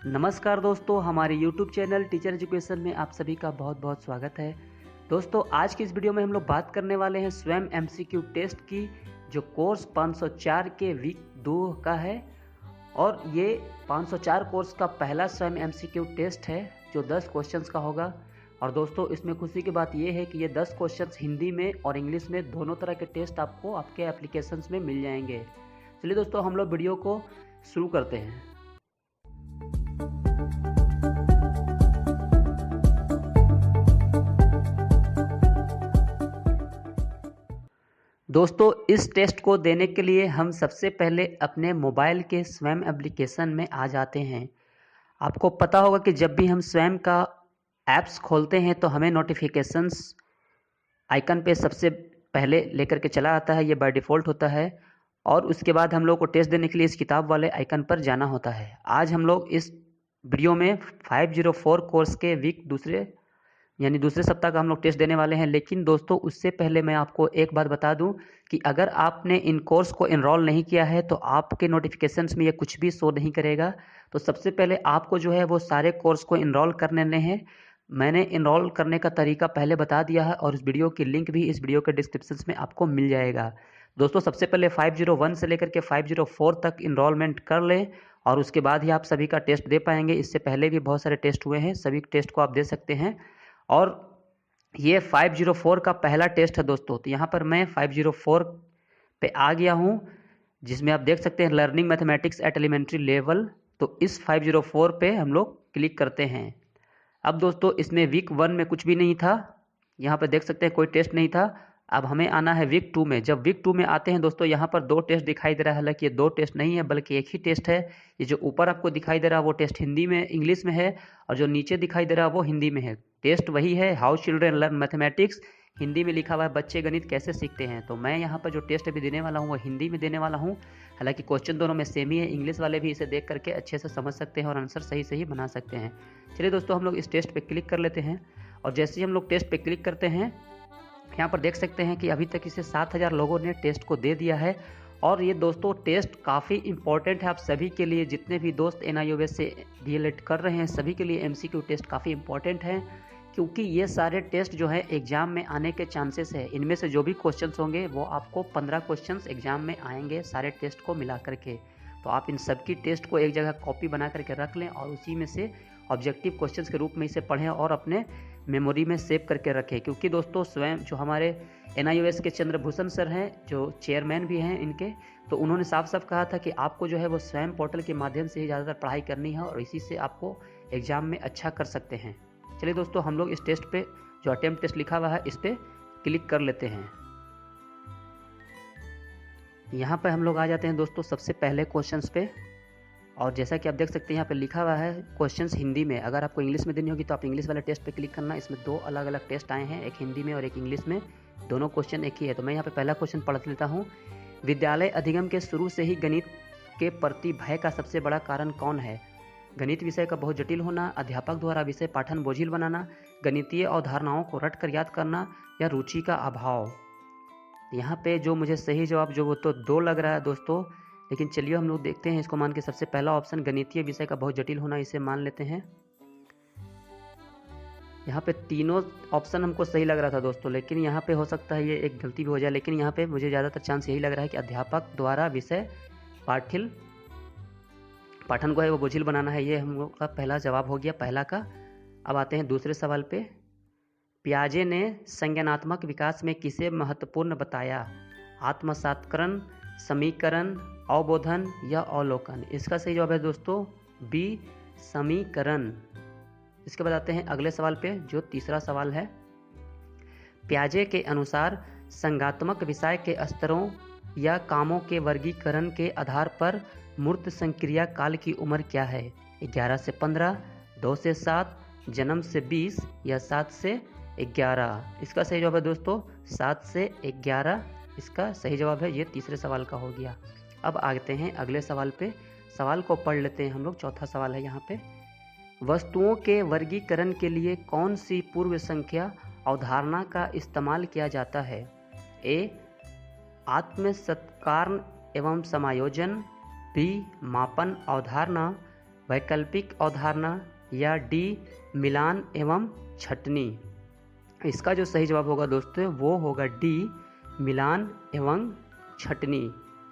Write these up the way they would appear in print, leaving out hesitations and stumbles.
नमस्कार दोस्तों, हमारे YouTube चैनल टीचर एजुकेशन में आप सभी का बहुत बहुत स्वागत है। दोस्तों, आज की इस वीडियो में हम लोग बात करने वाले हैं स्वयं MCQ टेस्ट की, जो कोर्स 504 के वीक 2 का है। और ये 504 कोर्स का पहला स्वयं MCQ टेस्ट है जो 10 क्वेश्चंस का होगा। और दोस्तों, इसमें खुशी की बात ये है कि ये 10 क्वेश्चंस हिंदी में और इंग्लिश में दोनों तरह के टेस्ट आपको आपके एप्लीकेशंस में मिल जाएंगे। चलिए दोस्तों, हम लोग वीडियो को शुरू करते हैं। दोस्तों, इस टेस्ट को देने के लिए हम सबसे पहले अपने मोबाइल के स्वयं एप्लीकेशन में आ जाते हैं। आपको पता होगा कि जब भी हम स्वयं का ऐप्स खोलते हैं तो हमें नोटिफिकेशंस आइकन पे सबसे पहले लेकर के चला आता है। ये बाय डिफ़ॉल्ट होता है। और उसके बाद हम लोग को टेस्ट देने के लिए इस किताब वाले आइकन पर जाना होता है। आज हम लोग इस वीडियो में 504 कोर्स के वीक दूसरे सप्ताह का हम लोग टेस्ट देने वाले हैं। लेकिन दोस्तों, उससे पहले मैं आपको एक बात बता दूं कि अगर आपने इन कोर्स को इनरोल नहीं किया है तो आपके नोटिफिकेशंस में ये कुछ भी शो नहीं करेगा। तो सबसे पहले आपको जो है वो सारे कोर्स को इनरोल करने हैं। मैंने इनरोल करने का तरीका पहले बता दिया है और इस वीडियो की लिंक भी इस वीडियो के डिस्क्रिप्शन में आपको मिल जाएगा। दोस्तों, सबसे पहले 501 से लेकर के 504 तक इनरोलमेंट कर लें और उसके बाद ही आप सभी का टेस्ट दे पाएंगे। इससे पहले भी बहुत सारे टेस्ट हुए हैं, सभी टेस्ट को आप दे सकते हैं। और ये 504 का पहला टेस्ट है दोस्तों। तो यहाँ पर मैं 504 पे आ गया हूँ, जिसमें आप देख सकते हैं learning mathematics at elementary level. तो इस 504 पे हम लोग क्लिक करते हैं। अब दोस्तों, इसमें वीक 1 में कुछ भी नहीं था, यहाँ पर देख सकते हैं कोई टेस्ट नहीं था। अब हमें आना है वीक 2 में। जब वीक 2 में आते हैं दोस्तों, यहाँ पर 2 टेस्ट दिखाई दे रहा है। हालांकि ये 2 टेस्ट नहीं है बल्कि एक ही टेस्ट है। ये जो ऊपर आपको दिखाई दे रहा है वो टेस्ट हिंदी में इंग्लिश में है, और जो नीचे दिखाई दे रहा है वो हिंदी में है। टेस्ट वही है, how children learn mathematics. Hindi में लिखा हुआ है बच्चे गणित कैसे सीखते हैं। तो मैं यहाँ पर जो टेस्ट अभी देने वाला हूँ वो हिंदी में देने वाला हूँ। हालांकि क्वेश्चन दोनों में सेम ही है, इंग्लिश वाले भी इसे देख करके अच्छे से समझ सकते हैं और आंसर सही सही बना सकते हैं। चलिए दोस्तों, हम लोग इस टेस्ट पे क्लिक कर लेते हैं। और जैसे ही हम लोग टेस्ट पे क्लिक करते हैं, यहाँ पर देख सकते हैं कि अभी तक इसे 7000 लोगों ने टेस्ट को दे दिया है। और ये दोस्तों टेस्ट काफ़ी इंपॉर्टेंट है आप सभी के लिए। जितने भी दोस्त NIOS से DLED कर रहे हैं सभी के लिए MCQ टेस्ट काफ़ी इंपॉर्टेंट है, क्योंकि ये सारे टेस्ट जो है एग्ज़ाम में आने के चांसेस है। इनमें से जो भी क्वेश्चंस होंगे वो आपको 15 क्वेश्चंस एग्ज़ाम में आएंगे सारे टेस्ट को मिला करके। तो आप इन सब की टेस्ट को एक जगह कॉपी बना करके रख लें और उसी में से ऑब्जेक्टिव क्वेश्चंस के रूप में इसे पढ़ें और अपने मेमोरी में सेव करके रखें। क्योंकि दोस्तों, स्वयं जो हमारे NIOS के चंद्रभूषण सर हैं, जो चेयरमैन भी हैं इनके, तो उन्होंने साफ साफ कहा था कि आपको जो है वो स्वयं पोर्टल के माध्यम से ही ज़्यादातर पढ़ाई करनी है और इसी से आपको एग्ज़ाम में अच्छा कर सकते हैं। चलिए दोस्तों, हम लोग इस टेस्ट पे जो अटेम्प्ट टेस्ट लिखा हुआ है इस पर क्लिक कर लेते हैं। यहाँ पर हम लोग आ जाते हैं दोस्तों सबसे पहले क्वेश्चंस पे। और जैसा कि आप देख सकते हैं यहाँ पे लिखा हुआ है क्वेश्चंस हिंदी में। अगर आपको इंग्लिश में देनी होगी तो आप इंग्लिश वाले टेस्ट पे क्लिक करना। इसमें 2 अलग अलग टेस्ट आए हैं, एक हिंदी में और एक इंग्लिश में। दोनों क्वेश्चन एक ही है। तो मैं यहाँ पे पहला क्वेश्चन पढ़ लेता हूँ। विद्यालय अधिगम के शुरू से ही गणित के प्रति भय का सबसे बड़ा कारण कौन है? गणित विषय का बहुत जटिल होना, अध्यापक द्वारा विषय पाठन बोझिल बनाना, गणितीय अवधारणाओं को रट कर याद करना, या रुचि का अभाव। यहाँ पे जो मुझे सही जवाब जो वो तो 2 लग रहा है दोस्तों। लेकिन चलिए हम लोग देखते हैं इसको मान के। सबसे पहला ऑप्शन गणितीय विषय का बहुत जटिल होना, इसे मान लेते हैं। यहाँ पे तीनों ऑप्शन हमको सही लग रहा था दोस्तों, लेकिन यहाँ पे हो सकता है ये एक गलती भी हो जाए। लेकिन यहाँ पे मुझे ज़्यादातर चांस यही लग रहा है कि अध्यापक द्वारा विषय पाठन को है वो बोझिल बनाना है। ये हम लोग का पहला जवाब हो गया, पहला का। अब आते हैं दूसरे सवाल पे। पियाजे ने संज्ञानात्मक विकास में किसे महत्वपूर्ण बताया? आत्मसात्करण, समीकरण, अवबोधन या अवलोकन। इसका सही जवाब है दोस्तों बी, समीकरण। इसके बाद आते हैं अगले सवाल पे, जो तीसरा सवाल है। पियाजे के अनुसार संज्ञात्मक विषय के स्तरों या कामों के वर्गीकरण के आधार पर मूर्त संक्रिया काल की उम्र क्या है? 11 से 15, 2 से 7, जन्म से 20 या 7 से 11। इसका सही जवाब है दोस्तों 7 से 11 इसका सही जवाब है। ये तीसरे सवाल का हो गया। अब आते हैं अगले सवाल पे। सवाल को पढ़ लेते हैं हम लोग। चौथा सवाल है यहाँ पे। वस्तुओं के वर्गीकरण के लिए कौन सी पूर्व संख्या अवधारणा का इस्तेमाल किया जाता है? ए, आत्मसत्कार एवं समायोजन, बी, मापन अवधारणा, वैकल्पिक अवधारणा या डी मिलान एवं छटनी। इसका जो सही जवाब होगा दोस्तों वो होगा डी मिलान एवं छटनी।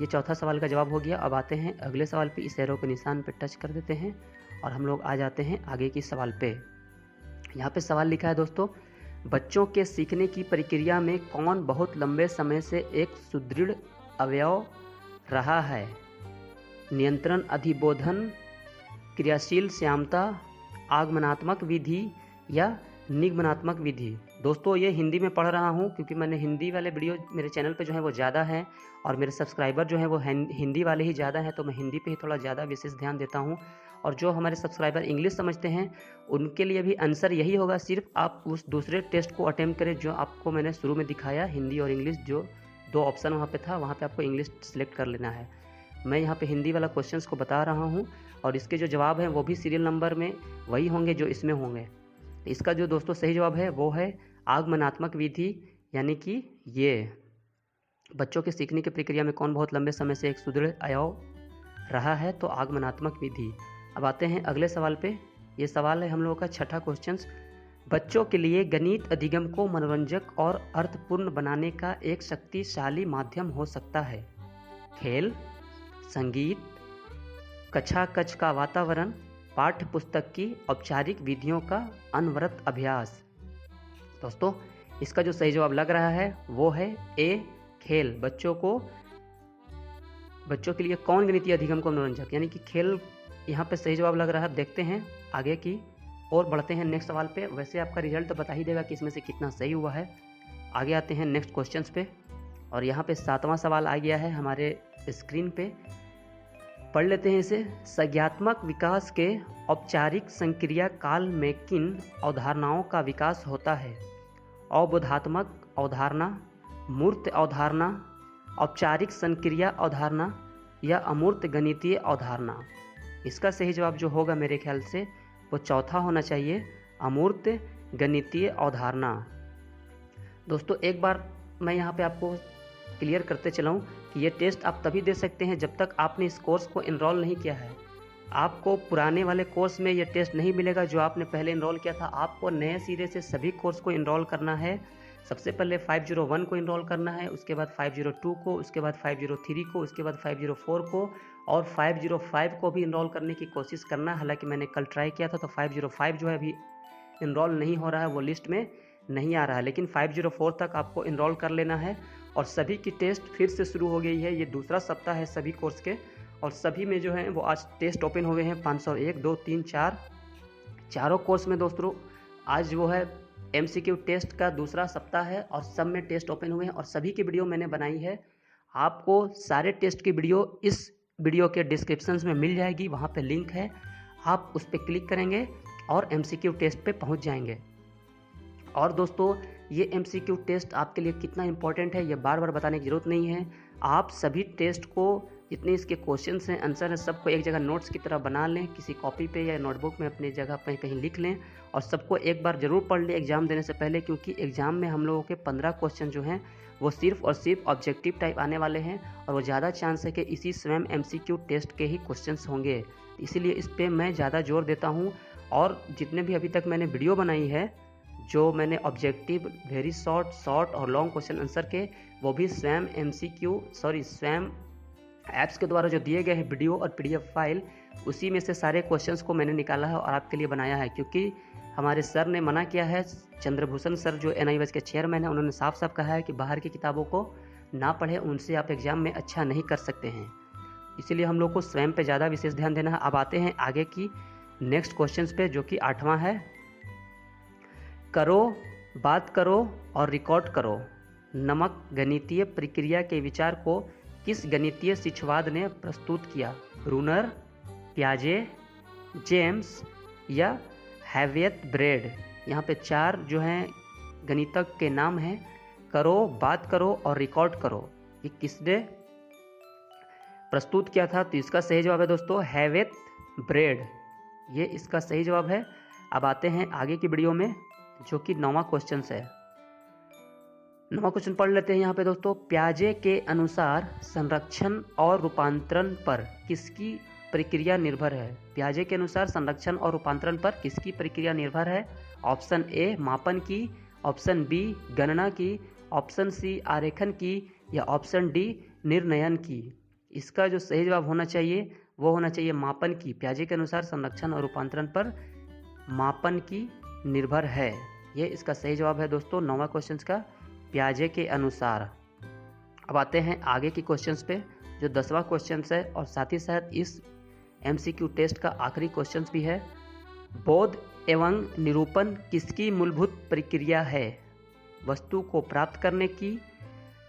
ये चौथा सवाल का जवाब हो गया। अब आते हैं अगले सवाल पे। इस एरो के निशान पे टच कर देते हैं और हम लोग आ जाते हैं आगे की सवाल पे। यहाँ पे सवाल लिखा है दोस्तों, बच्चों के सीखने की प्रक्रिया में कौन बहुत लंबे समय से एक सुदृढ़ अवयव रहा है? नियंत्रण अधिबोधन, क्रियाशील श्यामता, आगमनात्मक विधि या निगमनात्मक विधि। दोस्तों ये हिंदी में पढ़ रहा हूँ क्योंकि मैंने हिंदी वाले वीडियो मेरे चैनल पे जो है वो ज़्यादा है और मेरे सब्सक्राइबर जो है वो हिंदी वाले ही ज़्यादा हैं, तो मैं हिंदी पे ही थोड़ा ज़्यादा विशेष ध्यान देता हूँ। और जो हमारे सब्सक्राइबर इंग्लिश समझते हैं उनके लिए भी आंसर यही होगा, सिर्फ आप उस दूसरे टेस्ट को अटेम्प्ट करें जो आपको मैंने शुरू में दिखाया, हिंदी और इंग्लिश। जो 2 ऑप्शन वहाँ पे था, वहाँ पे आपको इंग्लिश सेलेक्ट कर लेना है। मैं यहाँ पे हिंदी वाला क्वेश्चंस को बता रहा हूँ और इसके जो जवाब हैं वो भी सीरियल नंबर में वही होंगे जो इसमें होंगे। इसका जो दोस्तों सही जवाब है वो है आगमनात्मक विधि, यानी कि ये बच्चों के सीखने की प्रक्रिया में कौन बहुत लंबे समय से एक सुदृढ़ अवयव रहा है, तो आगमनात्मक विधि। अब आते हैं अगले सवाल पे। ये सवाल है हम लोगों का छठा क्वेश्चन। बच्चों के लिए गणित अधिगम को मनोरंजक और अर्थपूर्ण बनाने का एक शक्तिशाली माध्यम हो सकता है। खेल, संगीत, कक्षा कक्ष का वातावरण, पाठ्य पुस्तक की औपचारिक विधियों का अनवरत अभ्यास। दोस्तों इसका जो सही जवाब लग रहा है वो है ए खेल। बच्चों के लिए कौन गणितीय अधिगम को मनोरंजक, यानी कि खेल यहाँ पे सही जवाब लग रहा है। देखते हैं आगे की और बढ़ते हैं नेक्स्ट सवाल पे। वैसे आपका रिजल्ट तो बता ही देगा कि इसमें से कितना सही हुआ है। आगे आते हैं नेक्स्ट क्वेश्चन पे और यहाँ पे 7वां सवाल आ गया है हमारे स्क्रीन पे। पढ़ लेते हैं इसे। संज्ञात्मक विकास के औपचारिक संक्रिया काल में किन अवधारणाओं का विकास होता है? अवबोधात्मक अवधारणा, मूर्त अवधारणा, औपचारिक संक्रिया अवधारणा या अमूर्त गणितीय अवधारणा। इसका सही जवाब जो होगा मेरे ख्याल से वो चौथा होना चाहिए, अमूर्त गणितीय अवधारणा। दोस्तों एक बार मैं यहाँ पे आपको क्लियर करते चलाऊँ कि ये टेस्ट आप तभी दे सकते हैं जब तक आपने इस कोर्स को इनरोल नहीं किया है। आपको पुराने वाले कोर्स में ये टेस्ट नहीं मिलेगा जो आपने पहले इनरोल किया था। आपको नए सिरे से सभी कोर्स को इनरोल करना है। सबसे पहले 501 को इनरोल करना है, उसके बाद 502 को, उसके बाद 503 को, उसके बाद 504 को और 505 को भी इनरोल करने की कोशिश करना। हालांकि मैंने कल ट्राई किया था तो 505 जो है अभी इनरोल नहीं हो रहा है, वो लिस्ट में नहीं आ रहा है, लेकिन 504 तक आपको इनरोल कर लेना है। और सभी की टेस्ट फिर से शुरू हो गई है। ये दूसरा सप्ताह है सभी कोर्स के और सभी में जो है वो आज टेस्ट ओपन हो गए हैं। 501, 2, 3, 4 चारों कोर्स में दोस्तों आज वो है MCQ टेस्ट का दूसरा सप्ताह है और सब में टेस्ट ओपन हुए हैं और सभी की वीडियो मैंने बनाई है। आपको सारे टेस्ट की वीडियो इस वीडियो के डिस्क्रिप्शन में मिल जाएगी, वहाँ पे लिंक है, आप उस पर क्लिक करेंगे और MCQ टेस्ट पे पहुँच जाएंगे। और दोस्तों ये MCQ टेस्ट आपके लिए कितना इंपॉर्टेंट है ये बार बार बताने की ज़रूरत नहीं है। आप सभी टेस्ट को जितने इसके क्वेश्चंस हैं, आंसर हैं, सबको एक जगह नोट्स की तरह बना लें, किसी कॉपी पे या नोटबुक में अपनी जगह पर कहीं लिख लें और सबको एक बार ज़रूर पढ़ लें एग्ज़ाम देने से पहले, क्योंकि एग्ज़ाम में हम लोगों के 15 क्वेश्चन जो हैं वो सिर्फ और सिर्फ ऑब्जेक्टिव टाइप आने वाले हैं और वो ज़्यादा चांस है कि इसी स्वयं MCQ टेस्ट के ही क्वेश्चंस होंगे। इसीलिए इस पर मैं ज़्यादा जोर देता हूँ। और जितने भी अभी तक मैंने वीडियो बनाई है जो मैंने ऑब्जेक्टिव, वेरी शॉर्ट और लॉन्ग क्वेश्चन आंसर के, वो भी स्वयं स्वयं ऐप्स के द्वारा जो दिए गए हैं वीडियो और PDF फाइल, उसी में से सारे क्वेश्चंस को मैंने निकाला है और आपके लिए बनाया है। क्योंकि हमारे सर ने मना किया है, चंद्रभूषण सर जो NIOS के चेयरमैन हैं, उन्होंने साफ साफ कहा है कि बाहर की किताबों को ना पढ़ें, उनसे आप एग्ज़ाम में अच्छा नहीं कर सकते हैं। इसीलिए हम लोग को स्वयं पे ज़्यादा विशेष ध्यान देना है। अब आते हैं आगे की नेक्स्ट क्वेश्चन पे जो कि 8वां है। करो, बात करो और रिकॉर्ड करो। नमक गणितीय प्रक्रिया के विचार को किस गणितीय शिक्षवाद ने प्रस्तुत किया? ब्रूनर, पियाजे, जेम्स या हैवियत ब्रेड। यहाँ पे 4 जो हैं गणितज्ञ के नाम हैं। करो, बात करो और रिकॉर्ड करो, ये किसने प्रस्तुत किया था? तो इसका सही जवाब है दोस्तों हैवियत ब्रेड, ये इसका सही जवाब है। अब आते हैं आगे की वीडियो में जो कि 9वां क्वेश्चन है। 9वां क्वेश्चन पढ़ लेते हैं यहाँ पे दोस्तों। पियाजे के अनुसार संरक्षण और रूपांतरण पर किसकी प्रक्रिया निर्भर है? पियाजे के अनुसार संरक्षण और रूपांतरण पर किसकी प्रक्रिया निर्भर है? ऑप्शन ए मापन की, ऑप्शन बी गणना की, ऑप्शन सी आरेखन की या ऑप्शन डी निर्णयन की। इसका जो सही जवाब होना चाहिए वो होना चाहिए मापन की। पियाजे के अनुसार संरक्षण और रूपांतरण पर मापन की निर्भर है। ये इसका सही जवाब है दोस्तों 9वां क्वेश्चन का, पियाजे के अनुसार। अब आते हैं आगे के क्वेश्चंस पे, जो 10वां क्वेश्चन है और साथ ही साथ इस MCQ टेस्ट का आखिरी क्वेश्चन भी है। बोध एवं निरूपण किसकी मूलभूत प्रक्रिया है? वस्तु को प्राप्त करने की,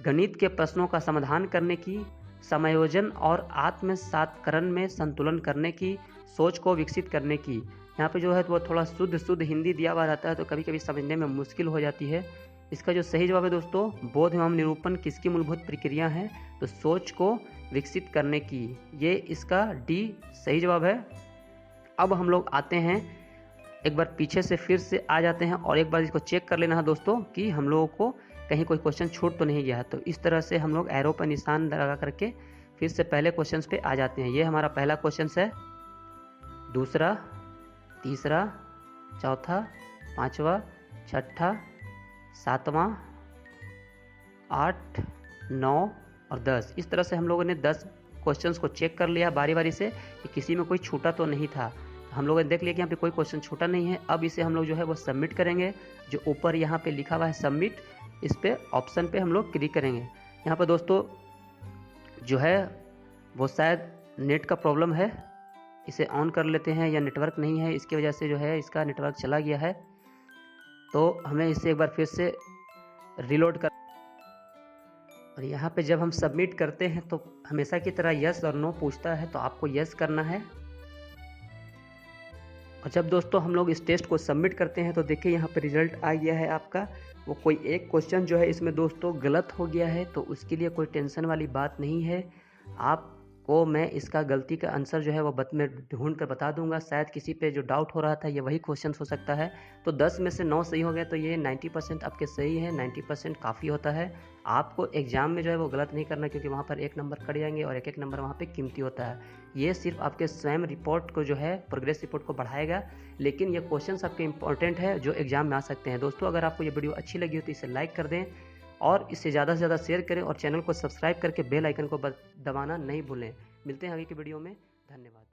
गणित के प्रश्नों का समाधान करने की, समायोजन और आत्मसातकरण में संतुलन करने की, सोच को विकसित करने की। यहाँ पे जो है वो थोड़ा शुद्ध हिंदी दिया हुआ रहता है तो कभी कभी समझने में मुश्किल हो जाती है। इसका जो सही जवाब है दोस्तों, बोध एवं निरूपण किसकी मूलभूत प्रक्रिया है? तो सोच को विकसित करने की। ये इसका डी सही जवाब है। अब हम लोग आते हैं, एक बार पीछे से फिर से आ जाते हैं और एक बार इसको चेक कर लेना है दोस्तों कि हम लोगों को कहीं कोई क्वेश्चन छूट तो नहीं गया है। तो इस तरह से हम लोग एरो पर निशान लगा करके फिर से पहले क्वेश्चन पे आ जाते हैं। ये हमारा पहला क्वेश्चन है, दूसरा, तीसरा, चौथा, पांचवा, छठा, सातवां, 8, 9 और 10। इस तरह से हम लोगों ने 10 क्वेश्चंस को चेक कर लिया बारी बारी से कि किसी में कोई छूटा तो नहीं था। हम लोगों ने देख लिया कि यहाँ पे कोई क्वेश्चन छूटा नहीं है। अब इसे हम लोग जो है वो सबमिट करेंगे। जो ऊपर यहाँ पे लिखा हुआ है सबमिट, इस पे ऑप्शन पे हम लोग क्लिक करेंगे। यहाँ पर दोस्तों जो है वो शायद नेट का प्रॉब्लम है, इसे ऑन कर लेते हैं, या नेटवर्क नहीं है इसकी वजह से जो है इसका नेटवर्क चला गया है। तो हमें इसे एक बार फिर से रिलोड कर, और यहाँ पे जब हम सबमिट करते हैं तो हमेशा की तरह यस और नो पूछता है, तो आपको यस करना है। और जब दोस्तों हम लोग इस टेस्ट को सबमिट करते हैं तो देखिए यहाँ पे रिजल्ट आ गया है आपका। वो कोई एक क्वेश्चन जो है इसमें दोस्तों गलत हो गया है, तो उसके लिए कोई टेंशन वाली बात नहीं है। आपको मैं इसका गलती का आंसर जो है वो मैं ढूंढ कर बता दूंगा। शायद किसी पे जो डाउट हो रहा था ये वही क्वेश्चन हो सकता है। तो 10 में से 9 सही हो गया, तो ये 90% आपके सही है। 90% काफ़ी होता है। आपको एग्जाम में जो है वो गलत नहीं करना, क्योंकि वहाँ पर 1 नंबर कट जाएंगे और 1-1 नंबर वहाँ पे कीमती होता है। ये सिर्फ आपके स्वयं रिपोर्ट को जो है प्रोग्रेस रिपोर्ट को बढ़ाएगा, लेकिन ये क्वेश्चंस आपके इंपॉर्टेंट है जो एग्जाम में आ सकते हैं। दोस्तों अगर आपको ये वीडियो अच्छी लगी हो तो इसे लाइक कर दें और इसे ज़्यादा से ज़्यादा शेयर करें और चैनल को सब्सक्राइब करके बेल आइकन को दबाना नहीं भूलें। मिलते हैं आगे की वीडियो में, धन्यवाद।